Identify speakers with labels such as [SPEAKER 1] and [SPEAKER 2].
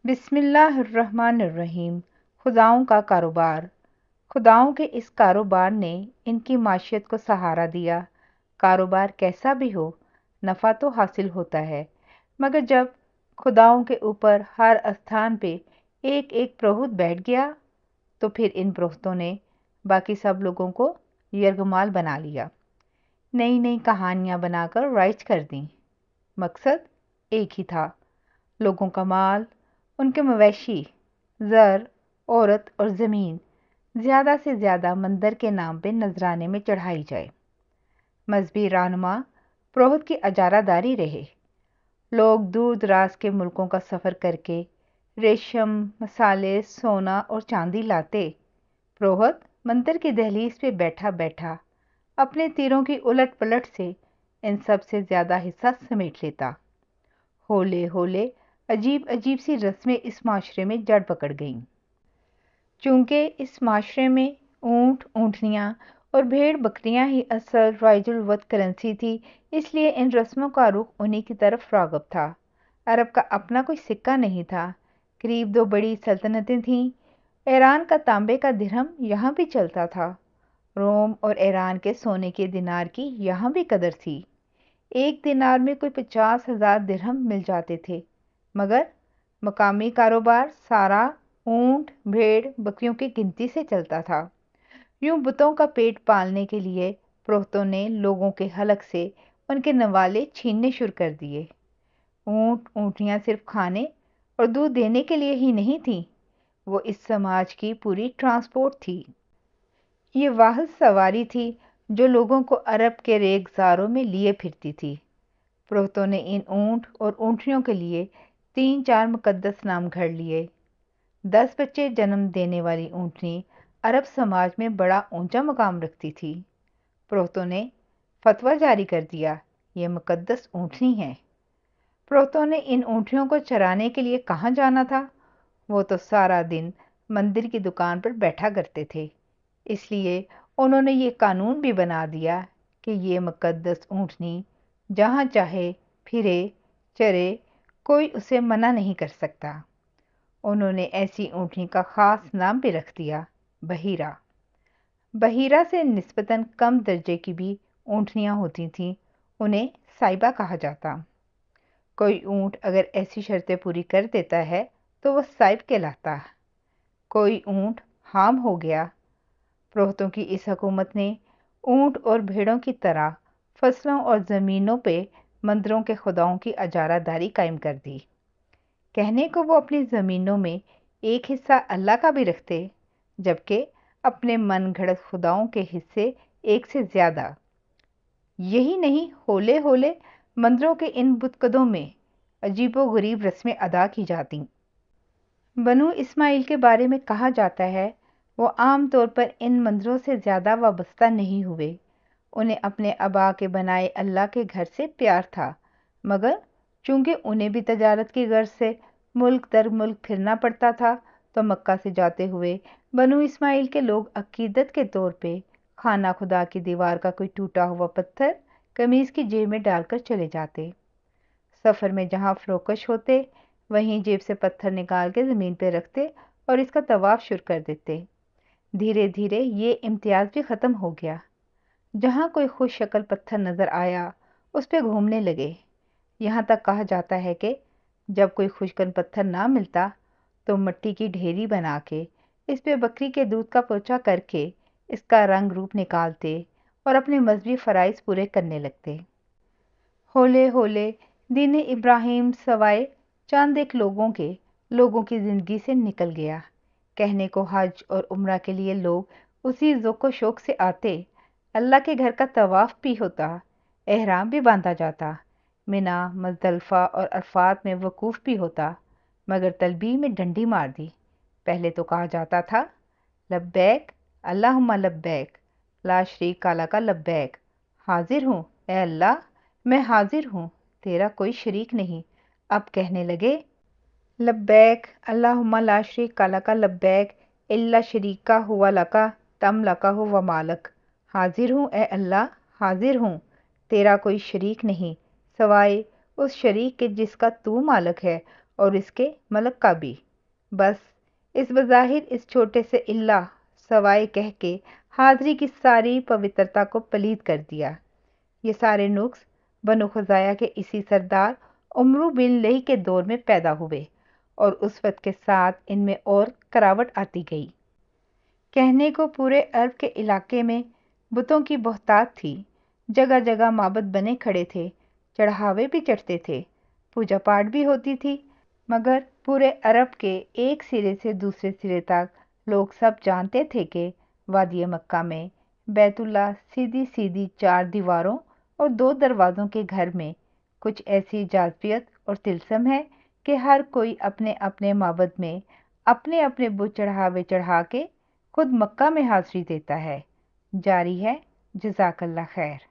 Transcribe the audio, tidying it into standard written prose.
[SPEAKER 1] بسم اللہ الرحمن الرحیم۔ خداؤں کا کاروبار۔ خداؤں کے اس کاروبار نے ان کی معیشت کو سہارا دیا۔ کاروبار کیسا بھی ہو، نفع تو حاصل ہوتا ہے، مگر جب خداؤں کے اوپر ہر استھان پہ ایک ایک پروہت بیٹھ گیا تو پھر ان پروہتوں نے باقی سب لوگوں کو یرغمال بنا لیا، نئی نئی کہانیاں بنا کر رائج کر دیں۔ مقصد ایک ہی تھا، لوگوں کا مال، ان کے مویشی، زر، عورت اور زمین زیادہ سے زیادہ مندر کے نام پہ نذرانے میں چڑھائی جائے۔ مذہبی رہنما پروہت کی اجارہ داری رہے۔ لوگ دور دراز کے ملکوں کا سفر کر کے ریشم، مسالے، سونا اور چاندی لاتے۔ پروہت مندر کی دہلیز پہ بیٹھا بیٹھا اپنے تیروں کی الٹ پلٹ سے ان سب سے زیادہ حصہ سمیٹ لیتا۔ ہولے ہولے عجیب عجیب سی رسمیں اس معاشرے میں جڑ پکڑ گئیں۔ چونکہ اس معاشرے میں اونٹ، اونٹنیاں اور بھیڑ بکریاں ہی اصل رائج الوقت کرنسی تھی، اس لیے ان رسموں کا رخ انہی کی طرف راغب تھا۔ عرب کا اپنا کوئی سکہ نہیں تھا۔ قریب 2 بڑی سلطنتیں تھیں۔ ایران کا تانبے کا درہم یہاں بھی چلتا تھا۔ روم اور ایران کے سونے کے دینار کی یہاں بھی قدر تھی۔ ایک دینار میں کوئی 50,000 درہم مل جاتے تھے، مگر مقامی کاروبار سارا اونٹ، بھیڑ، بکریوں کی گنتی سے چلتا تھا۔ یوں بتوں کا پیٹ پالنے کے لیے پروہتوں نے لوگوں کے حلق سے ان کے نوالے چھیننے شروع کر دیے۔ اونٹ، اونٹنیاں صرف کھانے اور دودھ دینے کے لیے ہی نہیں تھیں، وہ اس سماج کی پوری ٹرانسپورٹ تھی۔ یہ واحد سواری تھی جو لوگوں کو عرب کے ریگزاروں میں لیے پھرتی تھی۔ پروہتوں نے ان اونٹ اور اونٹنیوں کے لیے 3-4 مقدس نام گھڑ لیے۔ 10 بچے جنم دینے والی اونٹنی عرب سماج میں بڑا اونچا مقام رکھتی تھی۔ پروہتوں نے فتویٰ جاری کر دیا، یہ مقدس اونٹنی ہے۔ پروہتوں نے ان اونٹنیوں کو چرانے کے لیے کہاں جانا تھا؟ وہ تو سارا دن مندر کی دکان پر بیٹھا کرتے تھے، اس لیے انہوں نے یہ قانون بھی بنا دیا کہ یہ مقدس اونٹنی جہاں چاہے پھرے، چرے، کوئی اسے منع نہیں کر سکتا۔ انہوں نے ایسی اونٹنی کا خاص نام بھی رکھ دیا، بحیرہ۔ بحیرہ سے نسبتاً کم درجے کی بھی اونٹنیاں ہوتی تھیں، انہیں سائبہ کہا جاتا۔ کوئی اونٹ اگر ایسی شرطیں پوری کر دیتا ہے تو وہ سائب کہلاتا۔ کوئی اونٹ حام ہو گیا۔ پروہتوں کی اس حکومت نے اونٹ اور بھیڑوں کی طرح فصلوں اور زمینوں پہ مندروں کے خداؤں کی اجارہ داری قائم کر دی۔ کہنے کو وہ اپنی زمینوں میں ایک حصہ اللہ کا بھی رکھتے، جبکہ اپنے من گھڑت خداؤں کے حصے ایک سے زیادہ۔ یہی نہیں، ہولے ہولے مندروں کے ان بتکدوں میں عجیب و غریب رسمیں ادا کی جاتیں۔ بنو اسماعیل کے بارے میں کہا جاتا ہے وہ عام طور پر ان مندروں سے زیادہ وابستہ نہیں ہوئے۔ انہیں اپنے آبا کے بنائے اللہ کے گھر سے پیار تھا، مگر چونکہ انہیں بھی تجارت کی غرض سے ملک در ملک پھرنا پڑتا تھا تو مکہ سے جاتے ہوئے بنو اسماعیل کے لوگ عقیدت کے طور پہ خانہ خدا کی دیوار کا کوئی ٹوٹا ہوا پتھر قمیض کی جیب میں ڈال کر چلے جاتے۔ سفر میں جہاں فروکش ہوتے وہیں جیب سے پتھر نکال کے زمین پہ رکھتے اور اس کا طواف شروع کر دیتے۔ دھیرے دھیرے یہ امتیاز بھی ختم ہو گیا۔ جہاں کوئی خوش شکل پتھر نظر آیا اس پہ گھومنے لگے۔ یہاں تک کہا جاتا ہے کہ جب کوئی خوشگن پتھر نہ ملتا تو مٹی کی ڈھیری بنا کے اس پہ بکری کے دودھ کا پوچا کر کے اس کا رنگ روپ نکالتے اور اپنے مذہبی فرائض پورے کرنے لگتے۔ ہولے ہولے دین ابراہیم سوائے چند ایک لوگوں کی زندگی سے نکل گیا۔ کہنے کو حج اور عمرہ کے لیے لوگ اسی ذوق و شوق سے آتے، اللہ کے گھر کا طواف بھی ہوتا، احرام بھی باندھا جاتا، منا، مزدلفہ اور عرفات میں وقوف بھی ہوتا، مگر تلبیہ میں ڈنڈی مار دی۔ پہلے تو کہا جاتا تھا لبیک اللہم لبیک لا شریک لک لبیک، حاضر ہوں اے اللہ، میں حاضر ہوں، تیرا کوئی شریک نہیں۔ اب کہنے لگے لبیک اللہم لا شریک لک لبیک الا شریکا ہوا لکا تملکہ و مالک، حاضر ہوں اے اللہ، حاضر ہوں، تیرا کوئی شریک نہیں سوائے اس شریک کے جس کا تو مالک ہے اور اس کے ملک کا بھی۔ بس اس بظاہر اس چھوٹے سے اللہ سوائے کہہ کے حاضری کی ساری پوترتا کو پلید کر دیا۔ یہ سارے نقص بنو خزاعہ کے اسی سردار عمرو بن لہی کے دور میں پیدا ہوئے اور اس وقت کے ساتھ ان میں اور کراوٹ آتی گئی۔ کہنے کو پورے عرب کے علاقے میں بتوں کی بہتات تھی، جگہ جگہ معبد بنے کھڑے تھے، چڑھاوے بھی چڑھتے تھے، پوجا پاٹ بھی ہوتی تھی، مگر پورے عرب کے ایک سرے سے دوسرے سرے تک لوگ سب جانتے تھے کہ وادی مکہ میں بیت اللہ سیدھی سیدھی 4 دیواروں اور 2 دروازوں کے گھر میں کچھ ایسی جاذبیت اور طلسم ہے کہ ہر کوئی اپنے اپنے معبد میں اپنے اپنے بت چڑھاوے چڑھا کے خود مکہ میں حاضری دیتا ہے۔ جاری ہے۔ جزاک اللہ خیر۔